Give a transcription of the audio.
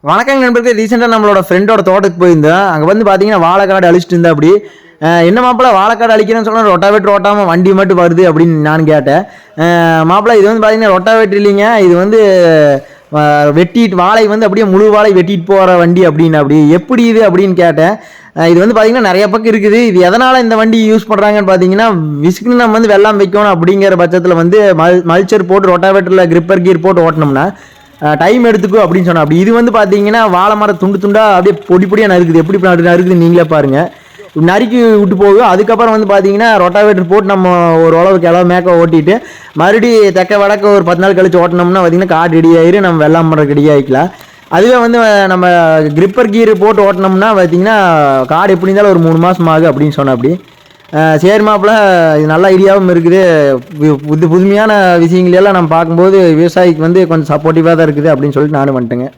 வணக்கம் நண்பர்களே. ரீசெண்டாக நம்மளோட ஃப்ரெண்டோட தோட்டத்துக்கு போயிருந்தோம். அங்கே வந்து பார்த்தீங்கன்னா வாழைக்காடு அழிச்சிட்டு இருந்தா அப்படி என்ன மாப்பிள்ள வாழைக்காடு அழிக்கிறேன்னு சொன்னால் ரொட்டாவேட்டர் ஓட்டாமல் வண்டி மட்டும் வருது அப்படின்னு நான் கேட்டேன். மாப்பிள்ள இது வந்து பார்த்தீங்கன்னா ரொட்டாவேட்டர் இல்லைங்க, இது வந்து வெட்டிட்டு வாழை வந்து அப்படியே முழு வாழை வெட்டிட்டு போகிற வண்டி அப்படின்னு அப்படி எப்படி இது அப்படின்னு கேட்டேன். இது வந்து பார்த்தீங்கன்னா நிறைய பக்கம் இருக்குது. இது எதனால் இந்த வண்டி யூஸ் பண்ணுறாங்கன்னு பார்த்தீங்கன்னா விசுக்குன்னு நம்ம வந்து வெள்ளாம் வைக்கணும் அப்படிங்கிற பட்சத்தில் வந்து மல்ச்சர் போட்டு ரொட்டாவேட்டரில் கிரிப்பர் கீர் போட்டு ஓட்டினோம்னா டைம் எடுத்துக்கும் அப்படின்னு சொன்னா. அப்படி இது வந்து பார்த்தீங்கன்னா வாழை மரம் துண்டு துண்டா அப்படியே பொடி பொடியாக நறுக்குது. எப்படி நறுக்குது நீங்களே பாருங்க. நறுக்கி விட்டு போகும். அதுக்கப்புறம் வந்து பார்த்தீங்கன்னா ரொட்டாவேட்டர் போட்டு நம்ம ஒரு அளவுக்கு எல்லாம் மேக்க ஓட்டிட்டு மறுபடியும் தெக்க வடக்க ஒரு 10 நாள் கழிச்சு ஓட்டினோம்னா பார்த்தீங்கன்னா காடு ரெடி ஆயிரு, நம்ம வெள்ளாம் மரம் ரெடி ஆகிக்கலாம். அதுவே வந்து நம்ம கிரிப்பர் கீர் போட்டு ஓட்டினோம்னா பார்த்தீங்கன்னா காடு எப்படி இருந்தாலும் ஒரு 3 மாதம் ஆகும் அப்படின்னு சொன்ன. அப்படி சரி மாப்பிள்ள, இது நல்ல ஐடியாவும் இருக்குது. புதுமையான விஷயங்களெல்லாம் நம்ம பார்க்கும்போது விவசாயிக்கு வந்து கொஞ்சம் சப்போர்ட்டிவாக தான் இருக்குது அப்படின்னு சொல்லிட்டு நானும் வந்துட்டேங்க.